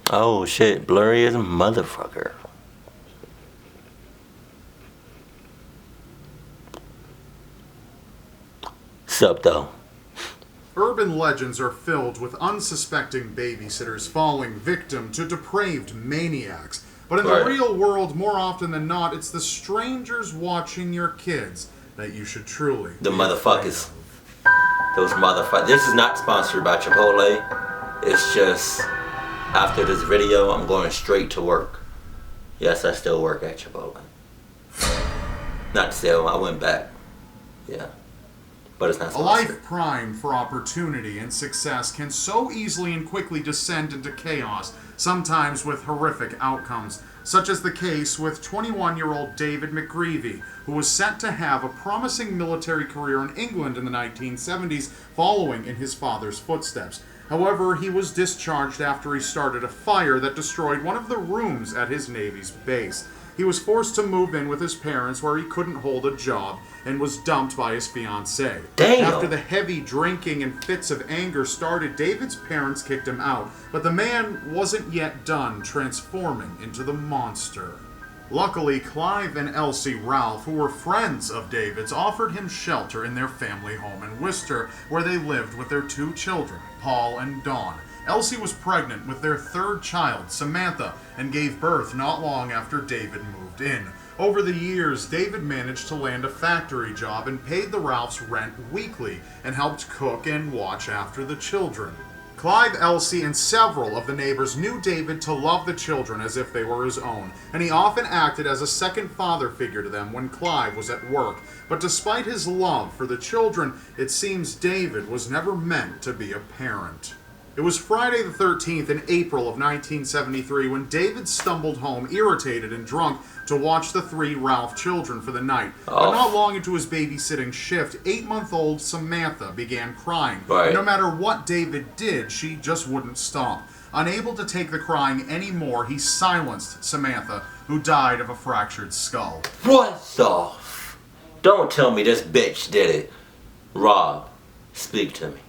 Oh shit, blurry as a motherfucker. SupTho. Urban legends are filled with unsuspecting babysitters falling victim to depraved maniacs. But in the real world, more often than not, it's the strangers watching your kids that you should truly The motherfuckers. Those motherfuckers. This is not sponsored by Chipotle. It's just, after this video, I'm going straight to work. Yes, I still work at Chipotle. Not still, I went back. Yeah. But it's not sponsored. A life primed for opportunity and success can so easily and quickly descend into chaos, sometimes with horrific outcomes, such as the case with 21-year-old David McGreevy, who was set to have a promising military career in England in the 1970s, following in his father's footsteps. However, he was discharged after he started a fire that destroyed one of the rooms at his Navy's base. He was forced to move in with his parents where he couldn't hold a job and was dumped by his fiancée. Damn. After the heavy drinking and fits of anger started, David's parents kicked him out, but the man wasn't yet done transforming into the monster. Luckily, Clive and Elsie Ralph, who were friends of David's, offered him shelter in their family home in Worcester, where they lived with their 2 children, Paul and Dawn. Elsie was pregnant with their 3rd child, Samantha, and gave birth not long after David moved in. Over the years, David managed to land a factory job and paid the Ralphs rent weekly and helped cook and watch after the children. Clive, Elsie, and several of the neighbors knew David to love the children as if they were his own, and he often acted as a second father figure to them when Clive was at work. But despite his love for the children, it seems David was never meant to be a parent. It was Friday the 13th in April of 1973 when David stumbled home irritated and drunk to watch the 3 Ralph children for the night. But not long into his babysitting shift, 8-month-old Samantha began crying. And no matter what David did, she just wouldn't stop. Unable to take the crying anymore, he silenced Samantha, who died of a fractured skull. What the Don't tell me this bitch did it. Rob, speak to me.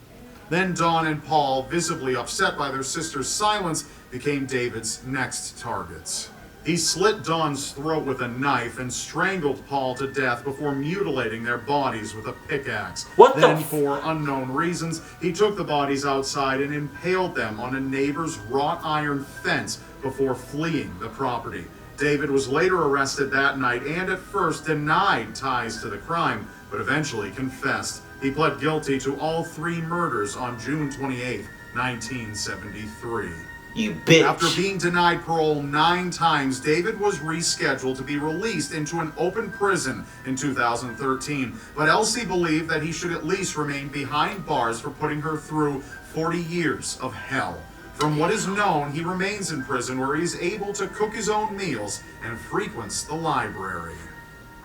Then Dawn and Paul, visibly upset by their sister's silence, became David's next targets. He slit Dawn's throat with a knife and strangled Paul to death before mutilating their bodies with a pickaxe. Then, for unknown reasons, he took the bodies outside and impaled them on a neighbor's wrought iron fence before fleeing the property. David was later arrested that night and at first denied ties to the crime, but eventually confessed. He pled guilty to all 3 murders on June 28, 1973. You bitch. After being denied parole 9 times, David was rescheduled to be released into an open prison in 2013. But Elsie believed that he should at least remain behind bars for putting her through 40 years of hell. From what is known, he remains in prison where he is able to cook his own meals and frequents the library.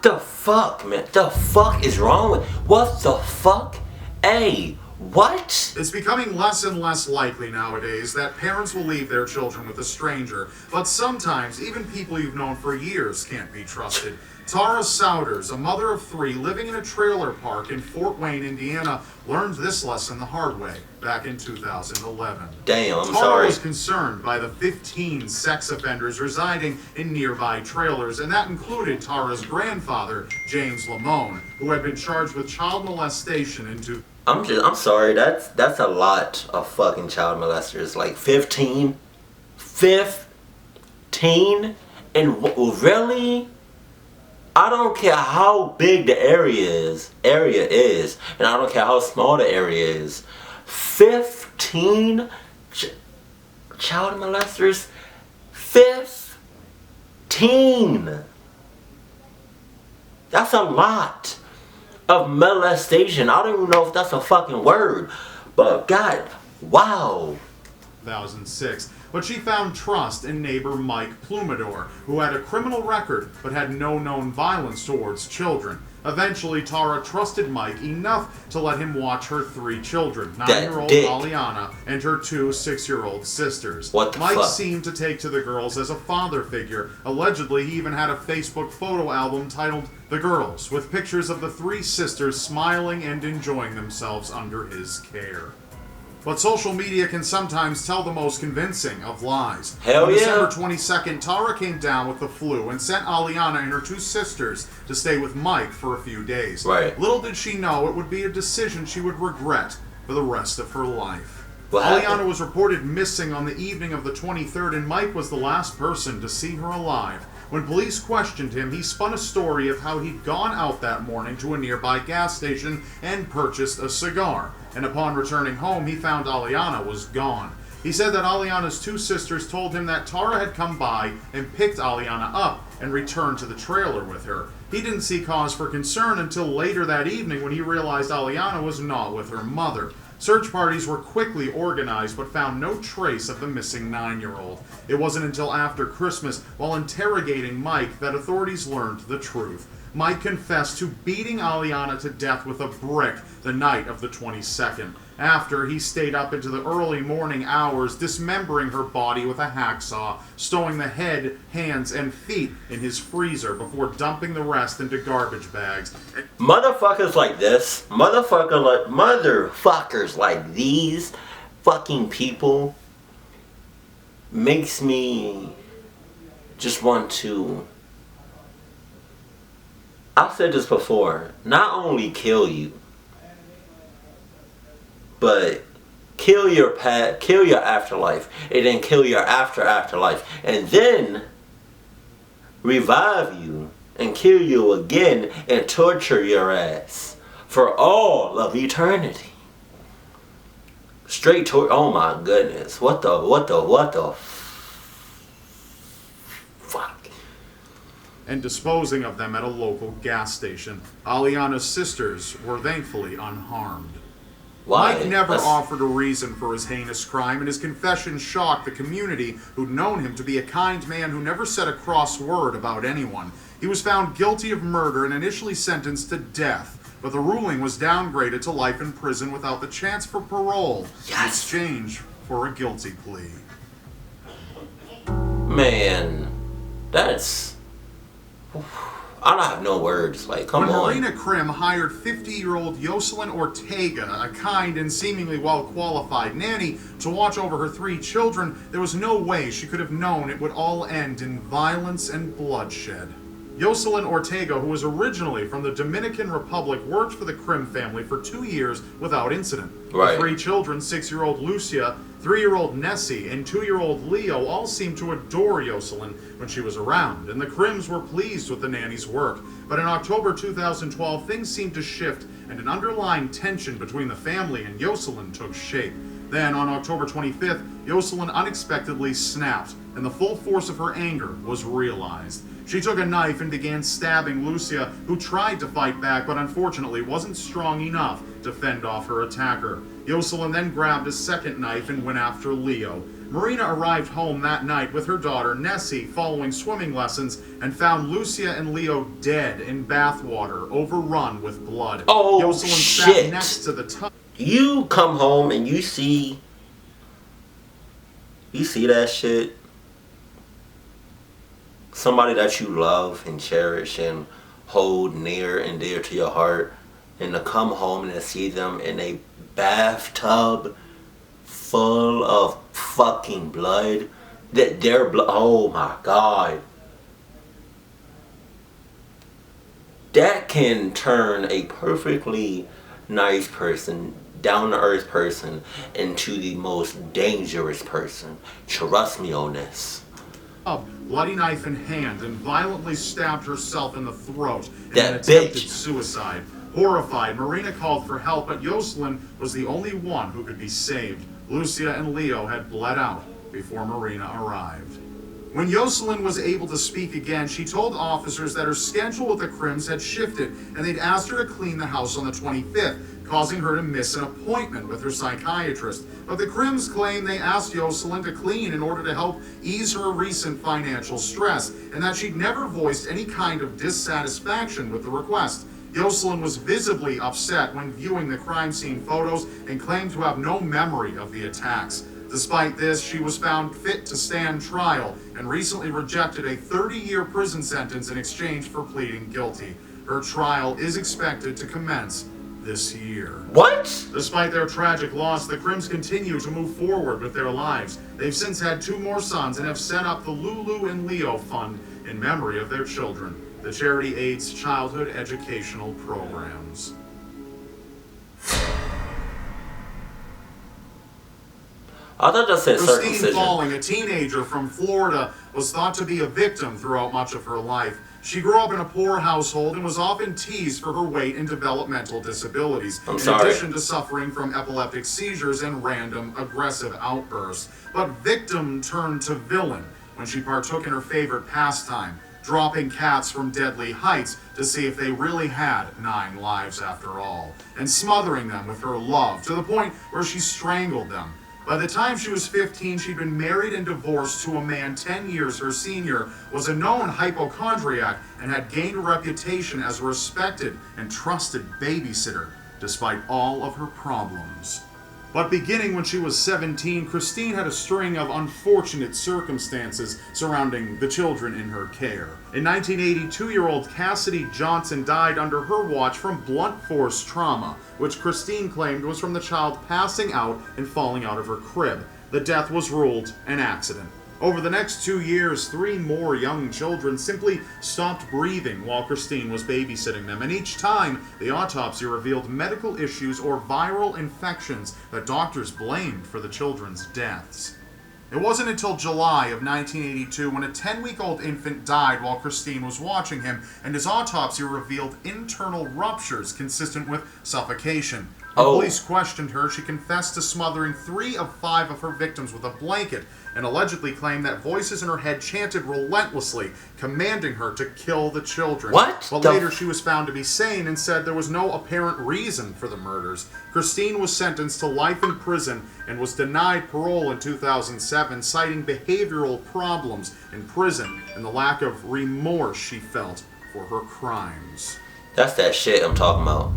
The fuck, man? The fuck is wrong with... What the fuck? Hey, what? It's becoming less and less likely nowadays that parents will leave their children with a stranger, but sometimes even people you've known for years can't be trusted. Tara Souders, a mother of 3 living in a trailer park in Fort Wayne, Indiana, learned this lesson the hard way back in 2011. Damn, I'm Tara sorry. was concerned by the 15 sex offenders residing in nearby trailers, and that included Tara's grandfather, James Lamone, who had been charged with child molestation in I'm sorry, that's a lot of fucking child molesters. Like 15? 15? And really? I don't care how big the area is, and I don't care how small the area is. 15 child molesters? 15! That's a lot of molestation. I don't even know if that's a fucking word, but God, wow. 2006, but she found trust in neighbor Mike Plumador, who had a criminal record but had no known violence towards children. Eventually, Tara trusted Mike enough to let him watch her 3 children, 9-year-old Aliana and her 2 6-year-old sisters. Mike seemed to take to the girls as a father figure. Allegedly, he even had a Facebook photo album titled The Girls, with pictures of the 3 sisters smiling and enjoying themselves under his care. But social media can sometimes tell the most convincing of lies. Hell On yeah. December 22nd, Tara came down with the flu and sent Aliana and her two sisters to stay with Mike for a few days. Right. Little did she know it would be a decision she would regret for the rest of her life. What Aliana happened? was reported missing on the evening of the 23rd, and Mike was the last person to see her alive. When police questioned him, he spun a story of how he'd gone out that morning to a nearby gas station and purchased a cigar. And upon returning home, he found Aliana was gone. He said that Aliana's two sisters told him that Tara had come by and picked Aliana up and returned to the trailer with her. He didn't see cause for concern until later that evening when he realized Aliana was not with her mother. Search parties were quickly organized but found no trace of the missing 9-year-old. It wasn't until after Christmas, while interrogating Mike, that authorities learned the truth. Mike confessed to beating Aliana to death with a brick the night of the 22nd. After, he stayed up into the early morning hours, dismembering her body with a hacksaw, stowing the head, hands, and feet in his freezer before dumping the rest into garbage bags. Motherfuckers like this, motherfuckers like these fucking people makes me just want to, I've said this before, not only kill you, but kill your afterlife, and then kill your afterlife, and then revive you and kill you again and torture your ass for all of eternity. Straight to, oh my goodness, what the fuck. And disposing of them at a local gas station. Aliana's sisters were thankfully unharmed. Why? Mike never offered a reason for his heinous crime, and his confession shocked the community who'd known him to be a kind man who never said a cross word about anyone. He was found guilty of murder and initially sentenced to death, but the ruling was downgraded to life in prison without the chance for parole in exchange for a guilty plea. Man, that's... I don't have no words. Like, come on. When Marina Krim hired 50-year-old Jocelyn Ortega, a kind and seemingly well-qualified nanny, to watch over her 3 children, there was no way she could have known it would all end in violence and bloodshed. Jocelyn Ortega, who was originally from the Dominican Republic, worked for the Krim family for 2 years without incident. Right. The 3 children, 6-year-old Lucia, 3-year-old Nessie, and 2-year-old Leo, all seemed to adore Jocelyn when she was around, and the Krims were pleased with the nanny's work. But in October 2012, things seemed to shift, and an underlying tension between the family and Jocelyn took shape. Then, on October 25th, Jocelyn unexpectedly snapped, and the full force of her anger was realized. She took a knife and began stabbing Lucia, who tried to fight back but unfortunately wasn't strong enough to fend off her attacker. Jocelyn then grabbed a second knife and went after Leo. Marina arrived home that night with her daughter Nessie following swimming lessons and found Lucia and Leo dead in bathwater, overrun with blood. Oh, Jocelyn shit. sat next to the tub. You come home and you see that shit. Somebody that you love and cherish and hold near and dear to your heart, and to come home and to see them in a bathtub full of fucking blood, that their blood, oh my god, that can turn a perfectly nice person, down to earth person, into the most dangerous person. Trust me on this. Bloody knife in hand, and violently stabbed herself in the throat in That an attempted bitch. suicide. Horrified, Marina called for help, but Jocelyn was the only one who could be saved. Lucia and Leo had bled out before Marina arrived. When Jocelyn was able to speak again, she told officers that her schedule with the Krims had shifted, and they'd asked her to clean the house on the 25th, causing her to miss an appointment with her psychiatrist. But the Krims claim they asked Jocelyn to clean in order to help ease her recent financial stress, and that she'd never voiced any kind of dissatisfaction with the request. Jocelyn was visibly upset when viewing the crime scene photos and claimed to have no memory of the attacks. Despite this, she was found fit to stand trial and recently rejected a 30-year prison sentence in exchange for pleading guilty. Her trial is expected to commence this year. What? Despite their tragic loss, the Crims continue to move forward with their lives. They've since had 2 more sons and have set up the Lulu and Leo Fund in memory of their children. The charity aids childhood educational programs. I thought that said Christine circumcision. Falling, a teenager from Florida, was thought to be a victim throughout much of her life. She grew up in a poor household and was often teased for her weight and developmental disabilities, in addition to suffering from epileptic seizures and random aggressive outbursts. But victim turned to villain when she partook in her favorite pastime, dropping cats from deadly heights to see if they really had 9 lives after all, and smothering them with her love to the point where she strangled them. By the time she was 15, she'd been married and divorced to a man 10 years her senior, was a known hypochondriac, and had gained a reputation as a respected and trusted babysitter, despite all of her problems. But beginning when she was 17, Christine had a string of unfortunate circumstances surrounding the children in her care. In 1980, 2-year-old Cassidy Johnson died under her watch from blunt force trauma, which Christine claimed was from the child passing out and falling out of her crib. The death was ruled an accident. Over the next 2 years, 3 more young children simply stopped breathing while Christine was babysitting them, and each time, the autopsy revealed medical issues or viral infections that doctors blamed for the children's deaths. It wasn't until July of 1982 when a 10-week-old infant died while Christine was watching him, and his autopsy revealed internal ruptures consistent with suffocation. When police questioned her, she confessed to smothering 3 of 5 of her victims with a blanket, and allegedly claimed that voices in her head chanted relentlessly, commanding her to kill the children. What? But later she was found to be sane and said there was no apparent reason for the murders. Christine was sentenced to life in prison and was denied parole in 2007, citing behavioral problems in prison and the lack of remorse she felt for her crimes. That's that shit I'm talking about.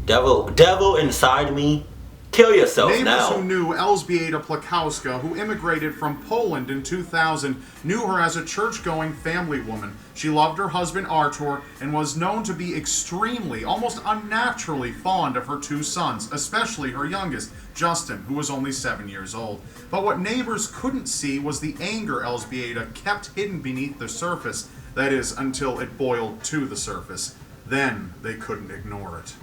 Devil inside me. Kill yourself now. Neighbors who knew Elżbieta Plakowska, who immigrated from Poland in 2000, knew her as a church-going family woman. She loved her husband Artur and was known to be extremely, almost unnaturally fond of her 2 sons, especially her youngest, Justin, who was only 7 years old. But what neighbors couldn't see was the anger Elżbieta kept hidden beneath the surface. That is, until it boiled to the surface. Then they couldn't ignore it.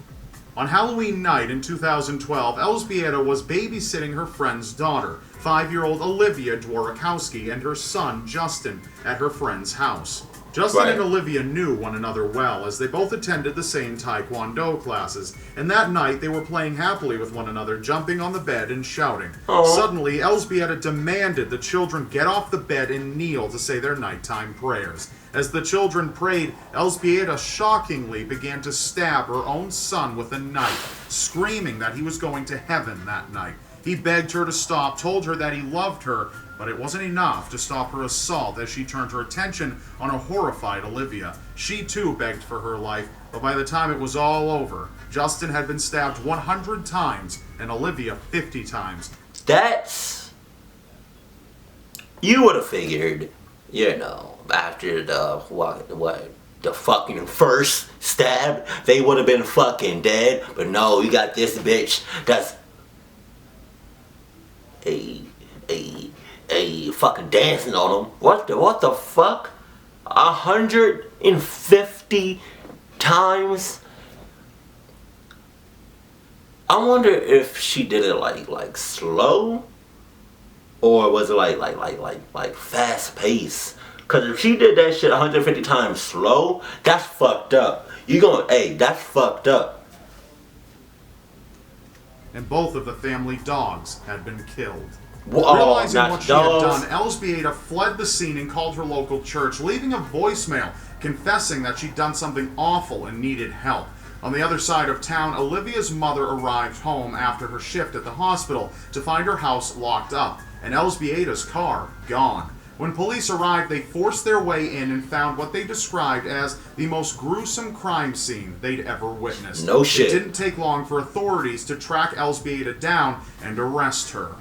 On Halloween night in 2012, Elżbieta was babysitting her friend's daughter, 5-year-old Olivia Dworakowski, and her son, Justin, at her friend's house. Justin and Olivia knew one another well, as they both attended the same Taekwondo classes, and that night they were playing happily with one another, jumping on the bed and shouting. Suddenly, Elżbieta demanded the children get off the bed and kneel to say their nighttime prayers. As the children prayed, Elżbieta shockingly began to stab her own son with a knife, screaming that he was going to heaven that night. He begged her to stop, told her that he loved her, but it wasn't enough to stop her assault as she turned her attention on a horrified Olivia. She too begged for her life, but by the time it was all over, Justin had been stabbed 100 times and Olivia 50 times. That's... You would have figured, you know, after the, the fucking first stab, they would have been fucking dead. But no, you got this bitch that's fucking dancing on them. What the fuck? 150 times? I wonder if she did it like slow, or was it like fast paced? Cause if she did that shit 150 times slow, that's fucked up. That's fucked up. And both of the family dogs had been killed. Whoa, realizing what she had dogs. done, Elżbieta fled the scene and called her local church, leaving a voicemail confessing that she'd done something awful and needed help. On the other side of town, Olivia's mother arrived home after her shift at the hospital to find her house locked up and Elżbieta's car gone. When police arrived, they forced their way in and found what they described as the most gruesome crime scene they'd ever witnessed. No shit. It didn't take long for authorities to track Elżbieta down and arrest her.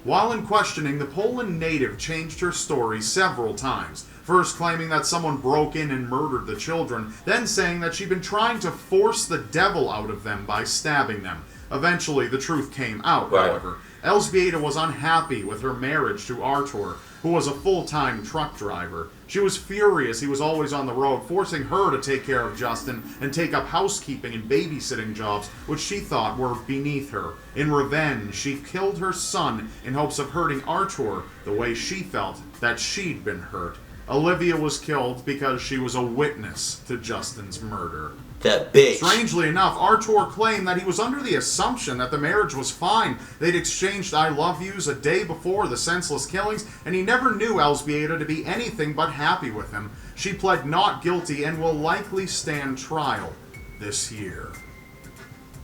While in questioning, the Poland native changed her story several times, first claiming that someone broke in and murdered the children, then saying that she'd been trying to force the devil out of them by stabbing them. Eventually, the truth came out, however. Elżbieta was unhappy with her marriage to Artur, who was a full-time truck driver. She was furious he was always on the road, forcing her to take care of Justin and take up housekeeping and babysitting jobs, which she thought were beneath her. In revenge, she killed her son in hopes of hurting Artur the way she felt that she'd been hurt. Olivia was killed because she was a witness to Justin's murder. That bitch. Strangely enough, Artur claimed that he was under the assumption that the marriage was fine. They'd exchanged I love yous a day before the senseless killings, and he never knew Elżbieta to be anything but happy with him. She pled not guilty and will likely stand trial this year.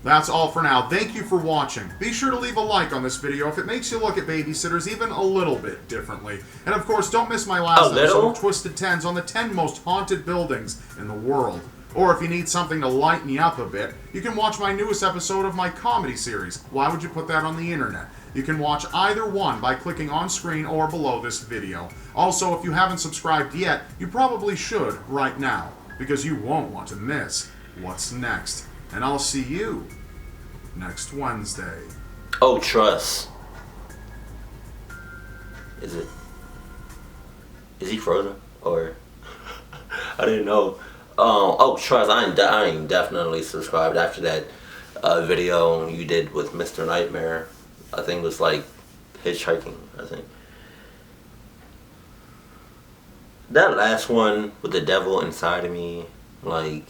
That's all for now. Thank you for watching. Be sure to leave a like on this video if it makes you look at Babysitters even a little bit differently. And of course, don't miss my last episode of Twisted Tens on the 10 most haunted buildings in the world. Or if you need something to lighten you up a bit, you can watch my newest episode of my comedy series, Why Would You Put That on the Internet? You can watch either one by clicking on screen or below this video. Also, if you haven't subscribed yet, you probably should right now, because you won't want to miss what's next. And I'll see you next Wednesday. Oh, trust. Is he frozen? Or I didn't know. Oh, trust. I ain't definitely subscribed after that video you did with Mr. Nightmare. I think it was like hitchhiking. I think that last one with the devil inside of me, like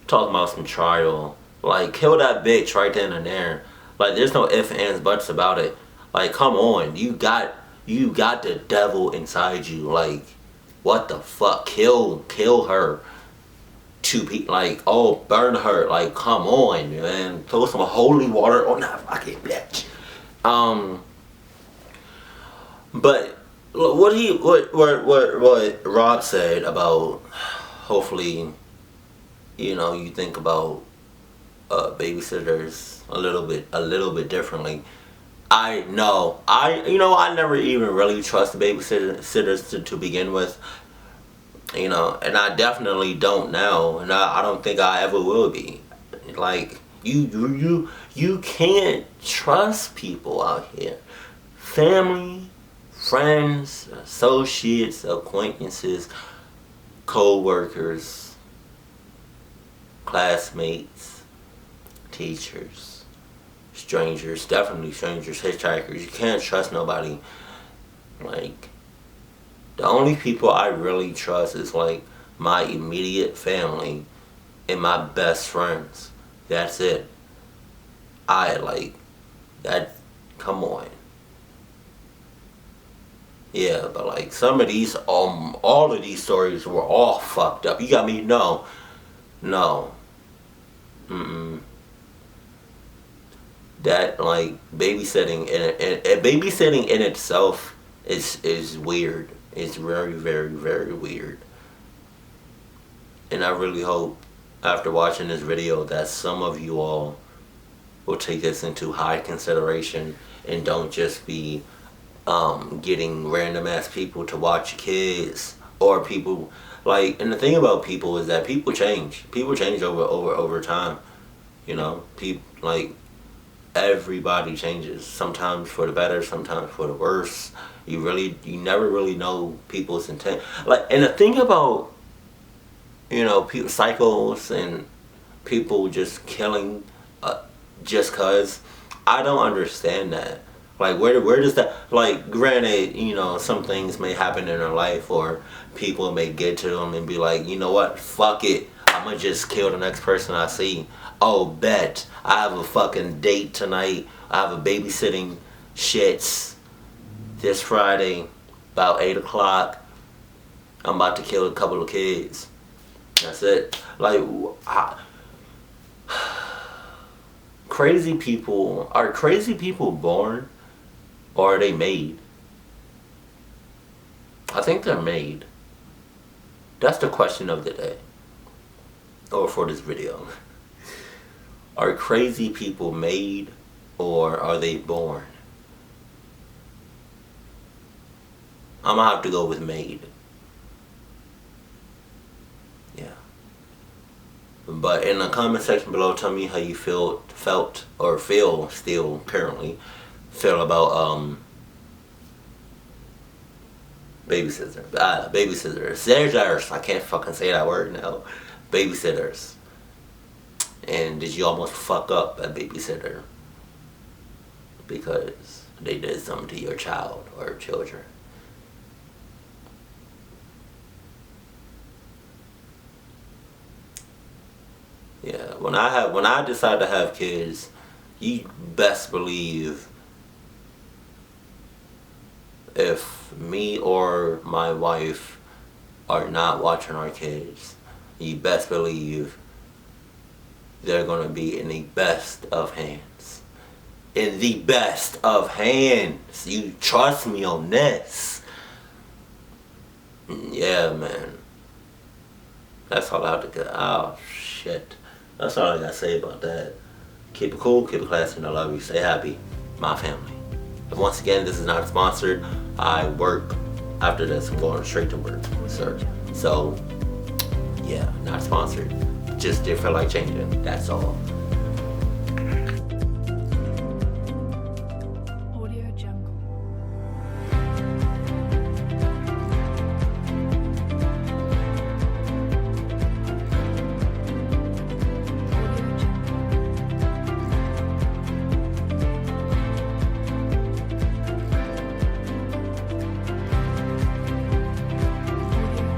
talking about some trial. Like, kill that bitch right then and there. Like, there's no ifs, ands, buts about it. Like, come on, you got the devil inside you. Like, what the fuck? Kill her. Like, oh, burn her. Like, come on, man. Throw some holy water on that fucking bitch. But what Rob said about, hopefully, you think about Babysitters a little bit differently. I never even really trust babysitters to begin with, and I definitely don't now, and I don't think I ever will be. Like, you can't trust people out here. Family, friends, associates, acquaintances, co-workers, classmates, teachers, strangers, definitely strangers, hitchhikers. You can't trust nobody. Like, the only people I really trust is like my immediate family and my best friends. That's it. Come on. Yeah, but like some of these, all of these stories were all fucked up. You got me? No. That, like, babysitting in itself is weird. It's very, very, very weird. And I really hope after watching this video that some of you all will take this into high consideration and don't just be getting random ass people to watch kids, or people like, and the thing about people is that people change over time. People, like, everybody changes, sometimes for the better, sometimes for the worse. You never really know people's intent. Like, and the thing about people, psychos, and people just killing just cause, I don't understand that. Like, where does that, like, granted, some things may happen in their life, or people may get to them and be like, you know what, fuck it, I'm gonna just kill the next person I see. Oh, bet, I have a fucking date tonight, I have a babysitting shits this Friday, about 8 o'clock, I'm about to kill a couple of kids. That's it. Like, crazy people, are crazy people born? Or are they made? I think they're made. That's the question of the day. Or for this video. Are crazy people made, or are they born? I'm gonna have to go with maid. Yeah. But in the comment section below, tell me how you feel still currently feel about babysitters. I can't fucking say that word now. Babysitters. And did you almost fuck up a babysitter because they did something to your child or children? Yeah, when I decide to have kids, you best believe if me or my wife are not watching our kids, you best believe they're gonna be in the best of hands. In the best of hands. You trust me on this. Yeah, man. That's all I have to get. Oh, shit. That's all I gotta say about that. Keep it cool, keep it classy, and I love you. Stay happy. My family. And once again, this is not sponsored. I work. After this, I'm going straight to work, sir. So, yeah, not sponsored. Just did feel like changing. That's all.